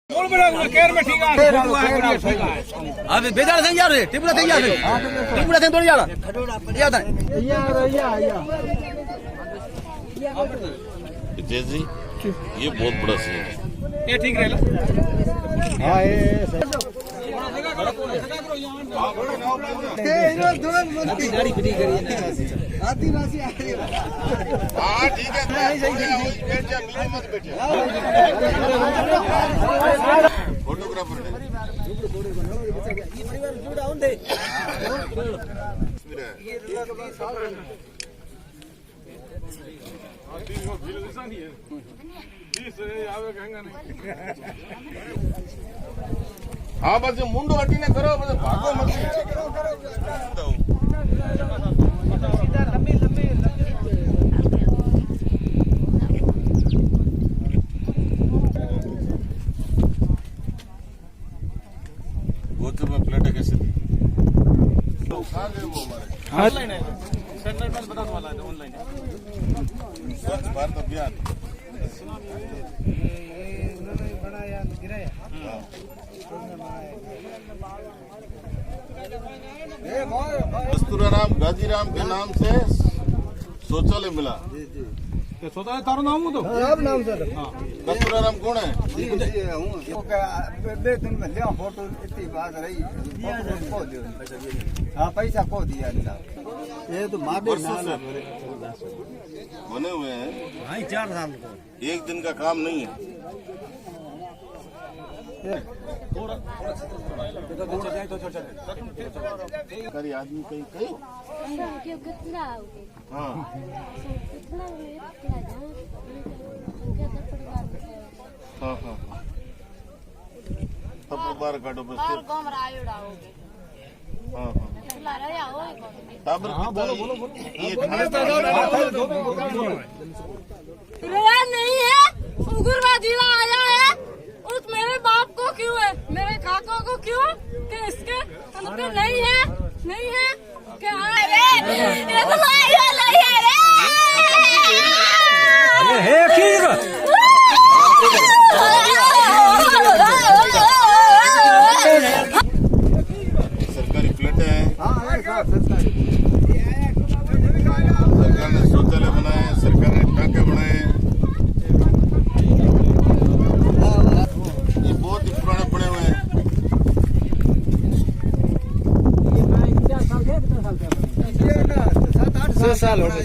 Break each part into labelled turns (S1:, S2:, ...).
S1: अबे बेजार संग यार टिपुला संग यार टिपुला संग थोड़ी यार याद है
S2: विजय जी ये बहुत बड़ा सीन है
S1: ये ठीक रहेगा
S3: हाँ ये
S1: गाड़ी खड़ी करी
S3: आती राशि आ रही है
S2: हाँ ठीक है बैठ जा मिले मत बैठे फोटोग्राफर हाँ बस मुंडो हटीने करो बस भागो मत प्लेट कैसे दी ऑनलाइन है सेंट्रल में बता वाला है ऑनलाइन है स्वच्छ भारत अभियान
S3: बनाया गिराया
S2: कस्तूराराम गाजीराम के नाम से शौचालय मिला
S1: शौचालय तारो नाम हो तो
S3: अब नाम सर
S2: कस्तूराराम कौन है
S3: दे दिन में लिया फोटो इतनी बात रही को दियो हाँ पैसा को दिया ये तो मादे
S2: बने हुए हैं
S3: 4 साल को
S2: एक दिन का काम नहीं है सरकारी आदमी कहीं कहीं हाँ हाँ हाँ सब बार काटो बस हाँ हाँ हाँ बोलो बोलो ये
S4: नहीं है उग्रवादी आया है उस मेरे बाप को क्यों है मेरे काका को क्यों कि इसके नहीं है क्या
S2: सरकारी प्लेटें हैं सरकार ने शौचालय बनाए सरकार ने टाके बनाए ये बहुत ही पुराने बने हुए हैं
S3: 6 साल हो गए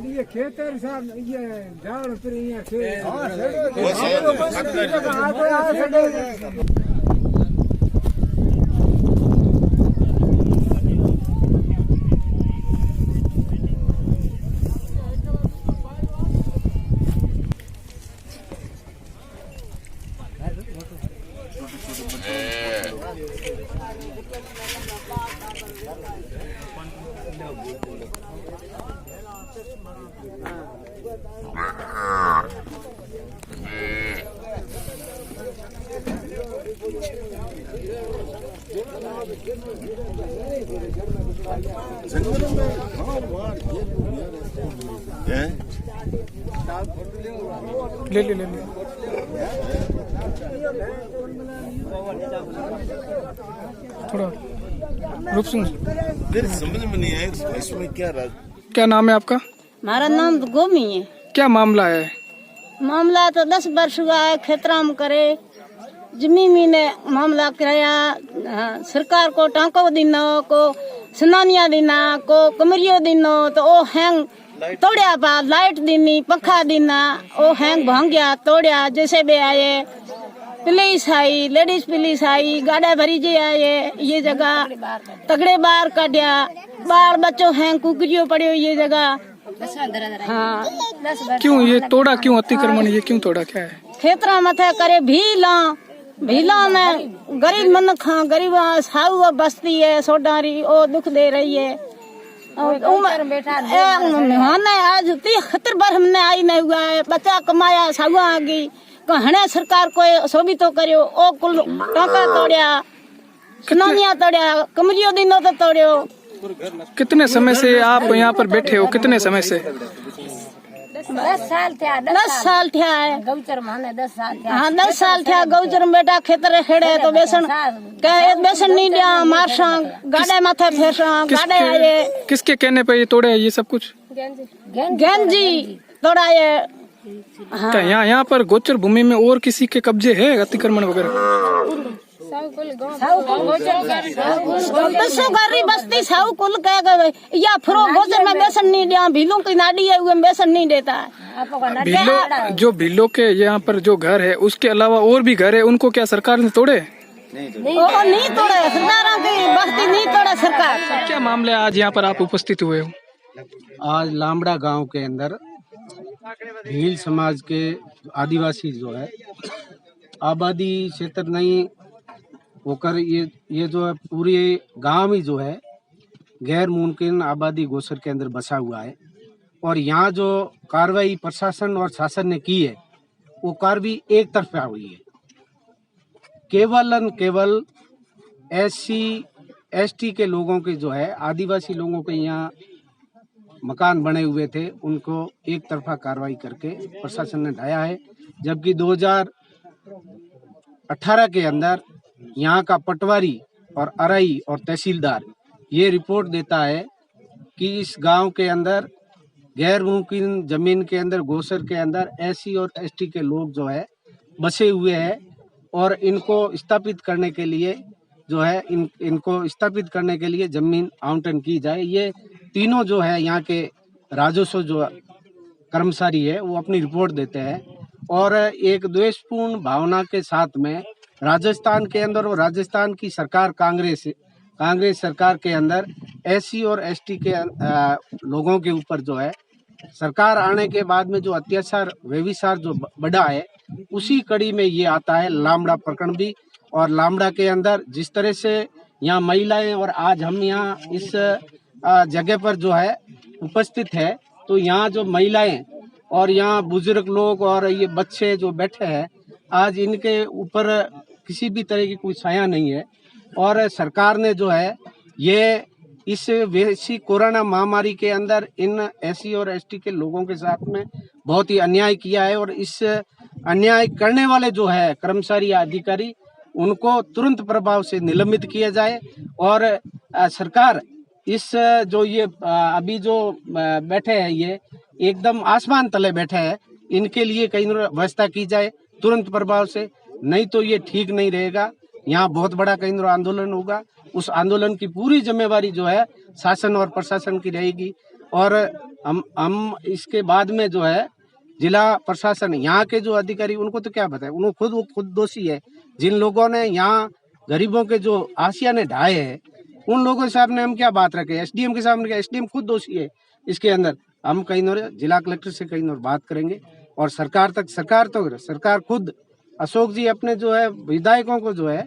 S3: ये खेतर साहब ये झाड़ पर ये खेत
S2: जंगलों में
S3: ले थोड़ा रुक सुन
S2: फिर समझ में नहीं आया इसमें
S3: क्या नाम है आपका
S4: हमारा नाम तो गोमी है
S3: क्या मामला है
S4: मामला तो 10 वर्ष हुआ है खेतराम करे जमीनी ने मामला कराया सरकार को टांको दिनो को सुनानिया दिना को कमरियो दिनो तो ओ हैंग तोड़िया पा लाइट दिनी पंखा दिना ओ हैंग भांग्या तोड़िया जैसे भी आए पुलिस आई लेडीज पुलिस आई गाड़ा भरी जे आए ये जगह तगड़े बार काटिया बाल बच्चों हैंग कुकरियो पड़ियो ये जगह हाँ
S3: क्यों ये तोड़ा क्यों अतिक्रमण ये क्यों तोड़ा क्या है
S4: खेतरा मथे करे भीला में गरीब मन खा गरीब साहू बस्ती है सोडारी ओ दुख दे रही है आज 73 वर्ष हमने आई नहीं हुआ है बच्चा कमाया साहू आ गई कहने सरकार को सोभी तो करियो ओ कुल टाका तोड़िया सुनानिया तोड़िया कमरियो दिनों तो तोड़ियो
S3: कितने समय से आप यहाँ पर बैठे हो कितने समय से
S4: 10 साल थिया है गौचर माने 10 साल थिया। हाँ 10 साल थिया गौचर में बेटा खेतर खेड़े तो बेसन कहे बेसन नहीं दिया मारसा गाड़े माथे फेरसा गाड़े आए।
S5: किसके कहने पे ये तोड़े ये सब कुछ?
S4: गेंजी तोड़ा ये। हाँ।
S5: क्या यहाँ पर गोचर भूमि में और किसी के कब्जे है अतिक्रमण वगैरह? दसो गरी बस्ती साउ कुल कह गए या फ्रो गोचर में बेसन नहीं दिया भीलों की नाड़ी है वो बेसन नहीं देता है। भीलो जो भीलो के यहाँ पर जो घर है उसके अलावा और भी घर है उनको क्या सरकार ने तोड़े?
S4: नहीं तोड़े सरकार की बस्ती नहीं तोड़े सरकार।
S5: क्या मामले आज यहाँ पर आप उपस्थित हुए हो?
S6: आज लामड़ा गांव के अंदर भील समाज के आदिवासी जो है आबादी क्षेत्र नहीं होकर ये जो है पूरे गांव ही जो है गैर मुमकिन आबादी गोचर के अंदर बसा हुआ है। और यहाँ जो कार्रवाई प्रशासन और शासन ने की है वो कार्रवाई एक तरफा हुई है। केवल SC/ST के लोगों के जो है आदिवासी लोगों के यहाँ मकान बने हुए थे उनको एक तरफा कार्रवाई करके प्रशासन ने ढाया है। जबकि 2018 के अंदर यहाँ का पटवारी और अराई और तहसीलदार ये रिपोर्ट देता है कि इस गांव के अंदर गैर मुमकिन जमीन के अंदर गोचर के अंदर SC और ST के लोग जो है बसे हुए हैं और इनको स्थापित करने के लिए जो है इनको स्थापित करने के लिए जमीन आवंटन की जाए। ये तीनों जो है यहाँ के राजस्व जो कर्मचारी है वो अपनी रिपोर्ट देते हैं और एक द्वेषपूर्ण भावना के साथ में राजस्थान के अंदर और राजस्थान की सरकार कांग्रेस सरकार के अंदर SC और ST के लोगों के ऊपर जो है सरकार आने के बाद में जो अत्याचार व्यभिचार जो बढ़ा है उसी कड़ी में ये आता है लामड़ा प्रकरण भी। और लामड़ा के अंदर जिस तरह से यहाँ महिलाएं और आज हम यहाँ इस जगह पर जो है उपस्थित है तो यहाँ जो महिलाएं और यहाँ बुजुर्ग लोग और ये बच्चे जो बैठे हैं आज इनके ऊपर किसी भी तरह की कोई छाया नहीं है। और सरकार ने जो है ये इस वैसी कोरोना महामारी के अंदर इन SC और ST के लोगों के साथ में बहुत ही अन्याय किया है और इस अन्याय करने वाले जो है कर्मचारी या अधिकारी उनको तुरंत प्रभाव से निलंबित किया जाए। और सरकार इस जो ये अभी जो बैठे हैं ये एकदम आसमान तले बैठे हैं इनके लिए कहीं व्यवस्था की जाए तुरंत प्रभाव से, नहीं तो ये ठीक नहीं रहेगा। यहाँ बहुत बड़ा कहीं आंदोलन होगा। उस आंदोलन की पूरी जिम्मेवारी जो है शासन और प्रशासन की रहेगी। और हम इसके बाद में जो है जिला प्रशासन यहाँ के जो अधिकारी उनको तो क्या बताए, उनको वो खुद दोषी है। जिन लोगों ने यहाँ गरीबों के जो आशियाने ढाए हैं उन लोगों के सामने हम क्या बात रखें, SDM के सामने SDM खुद दोषी है इसके अंदर। हम कहीं जिला कलेक्टर से कहीं बात करेंगे और सरकार खुद अशोक जी अपने जो है विधायकों को जो है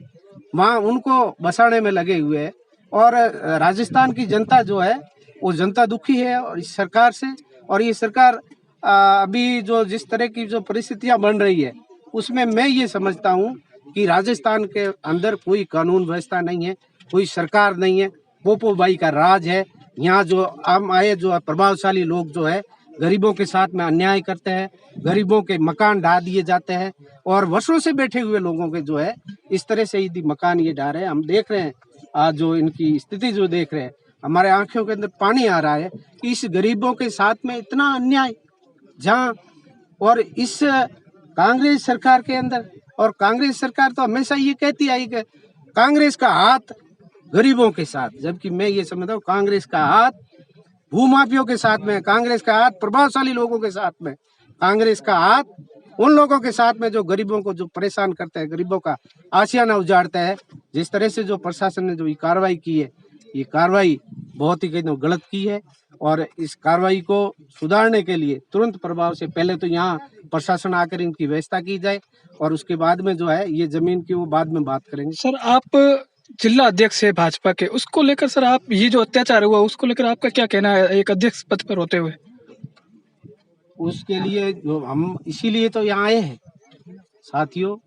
S6: वहाँ उनको बसाने में लगे हुए हैं। और राजस्थान की जनता जो है वो जनता दुखी है और इस सरकार से। और ये सरकार अभी जो जिस तरह की जो परिस्थितियां बन रही है उसमें मैं ये समझता हूँ कि राजस्थान के अंदर कोई कानून व्यवस्था नहीं है, कोई सरकार नहीं है, पोपो भाई का राज है। यहाँ जो आम आए जो प्रभावशाली लोग जो है गरीबों के साथ में अन्याय करते हैं, गरीबों के मकान ढा दिए जाते हैं और वर्षों से बैठे हुए लोगों के जो है इस तरह से यदि मकान ये ढा रहे हैं। हम देख रहे हैं आज जो इनकी स्थिति जो देख रहे हैं हमारे आंखों के अंदर पानी आ रहा है कि इस गरीबों के साथ में इतना अन्याय जहाँ। और इस कांग्रेस सरकार के अंदर, और कांग्रेस सरकार तो हमेशा ये कहती आई कि कांग्रेस का हाथ गरीबों के साथ, जबकि मैं ये समझता हूँ कांग्रेस का हाथ भूमाफियों के साथ में, कांग्रेस का हाथ प्रभावशाली लोगों के साथ में, कांग्रेस का हाथ उन लोगों के साथ में जो गरीबों को जो परेशान करते हैं, गरीबों का आशियाना उजाड़ता है। जिस तरह से जो प्रशासन ने जो ये कार्रवाई की है ये कार्रवाई बहुत ही गलत की है और इस कार्रवाई को सुधारने के लिए तुरंत प्रभाव से पहले तो यहाँ प्रशासन आकर इनकी व्यवस्था की जाए और उसके बाद में जो है ये जमीन की वो बाद में बात करेंगे।
S5: सर आप जिला अध्यक्ष है भाजपा के, उसको लेकर सर आप ये जो अत्याचार हुआ उसको लेकर आपका क्या कहना है एक अध्यक्ष पद पर होते हुए?
S6: उसके लिए जो हम इसीलिए तो यहाँ आए हैं साथियों।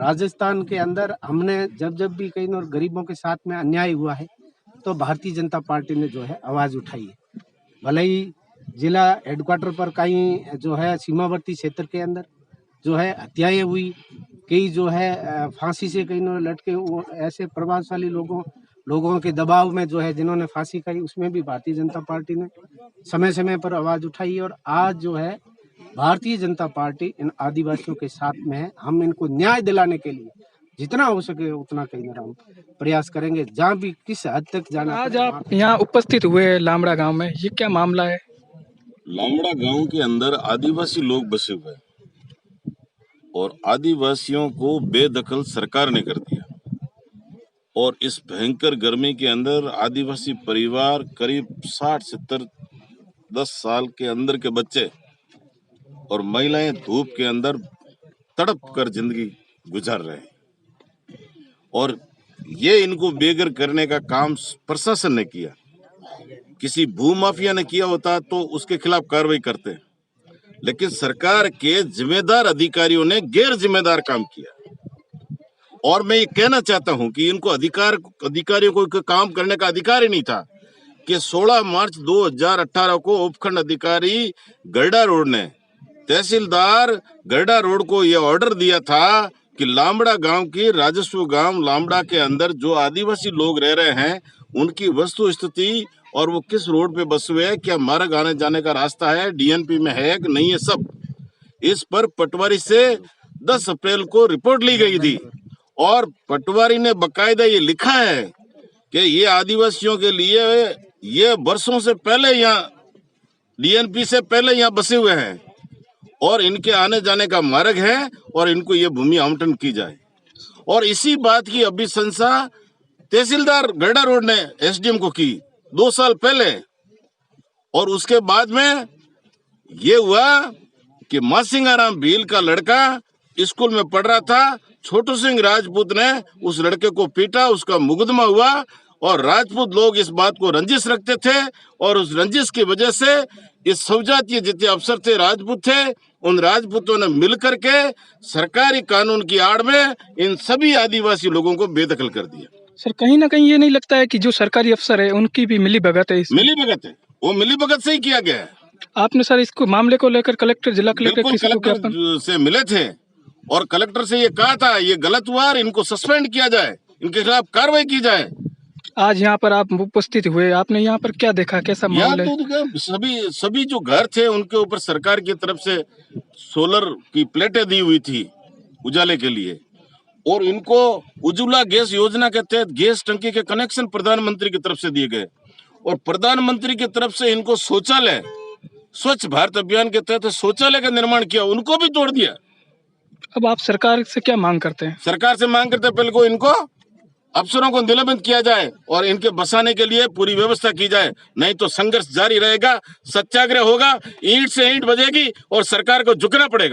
S6: राजस्थान के अंदर हमने जब भी कहीं और गरीबों के साथ में अन्याय हुआ है तो भारतीय जनता पार्टी ने जो है आवाज उठाई है। भले ही जिला हेडक्वार्टर पर कहीं जो है सीमावर्ती क्षेत्र के अंदर जो है हत्याएं हुई, कई जो है फांसी से कई लटके, वो ऐसे प्रभावशाली लोगों के दबाव में जो है जिन्होंने फांसी खाई, उसमें भी भारतीय जनता पार्टी ने समय समय पर आवाज उठाई। और आज जो है भारतीय जनता पार्टी इन आदिवासियों के साथ में है। हम इनको न्याय दिलाने के लिए जितना हो सके उतना कहीं ना हम प्रयास करेंगे, जहाँ भी किस हद तक जाना।
S5: आज आप यहाँ उपस्थित हुए लामड़ा गांव में, ये क्या मामला है?
S2: लामड़ा गांव के अंदर आदिवासी लोग बसे हुए हैं और आदिवासियों को बेदखल सरकार ने कर दिया। और इस भयंकर गर्मी के अंदर आदिवासी परिवार करीब 60-70 10 साल के अंदर के बच्चे और महिलाएं धूप के अंदर तड़प कर जिंदगी गुजार रहे हैं। और ये इनको बेघर करने का काम प्रशासन ने किया। किसी भूमाफिया ने किया होता तो उसके खिलाफ कार्रवाई करते, लेकिन सरकार के जिम्मेदार अधिकारियों ने गैर जिम्मेदार काम किया। और मैं ये कहना चाहता हूं कि इनको अधिकारियों को काम करने का अधिकार ही नहीं था कि 16 मार्च 2018 को उपखंड अधिकारी गरडा रोड ने तहसीलदार गरडा रोड को यह ऑर्डर दिया था कि लामड़ा गांव की राजस्व गांव लामड़ा के अंदर जो आदिवासी लोग रह रहे हैं उनकी वस्तु स्थिति और वो किस रोड पे बसे हुए हैं, क्या मार्ग आने जाने का रास्ता है, डीएनपी में है कि नहीं है, सब इस पर पटवारी से 10 अप्रैल को रिपोर्ट ली गई थी। और पटवारी ने बकायदा ये लिखा है कि ये आदिवासियों के लिए ये वर्षों से पहले यहाँ डीएनपी से पहले यहाँ बसे हुए हैं और इनके आने जाने का मार्ग है और इनको ये भूमि आवंटन की जाए। और इसी बात की अभिशंसा तहसीलदार गरडा रोड ने एसडीएम को की 2 साल पहले। और उसके बाद में ये हुआ कि मासिंगाराम भील का लड़का स्कूल में पढ़ रहा था, छोटू सिंह राजपूत ने उस लड़के को पीटा, उसका मुकदमा हुआ और राजपूत लोग इस बात को रंजिश रखते थे और उस रंजिश की वजह से इस सौजातीय जितने अफसर थे राजपूत थे, उन राजपूतों ने मिलकर के सरकारी कानून की आड़ में इन सभी आदिवासी लोगों को बेदखल कर दिया।
S5: सर कहीं ना कहीं ये नहीं लगता है कि जो सरकारी अफसर है उनकी भी मिली भगत है?
S2: मिली भगत है, वो मिली भगत से ही किया गया है।
S5: आपने सर इसको मामले को लेकर कलेक्टर जिला कलेक्टर
S2: से मिले थे और कलेक्टर से ये कहा था ये गलत हुआ और इनको सस्पेंड किया जाए, इनके खिलाफ कार्रवाई की जाए।
S5: आज यहाँ पर आप उपस्थित हुए, आपने यहाँ पर क्या देखा, कैसा मामला है?
S2: तो सभी जो घर थे उनके ऊपर सरकार की तरफ से सोलर की प्लेटें दी हुई थी उजाले के लिए और इनको उज्ज्वला गैस योजना के तहत गैस टंकी के कनेक्शन प्रधानमंत्री की तरफ से दिए गए और प्रधानमंत्री की तरफ से इनको शौचालय स्वच्छ भारत अभियान के तहत शौचालय का निर्माण किया, उनको भी तोड़ दिया।
S5: अब आप सरकार से क्या मांग करते हैं? सरकार से मांग करते हैं
S2: पहले को इनको अफसरों को निलंबित किया जाए और इनके बसाने के लिए पूरी व्यवस्था की जाए, नहीं तो संघर्ष जारी रहेगा, सत्याग्रह होगा, ईंट से ईंट बजेगी और सरकार को झुकना पड़ेगा।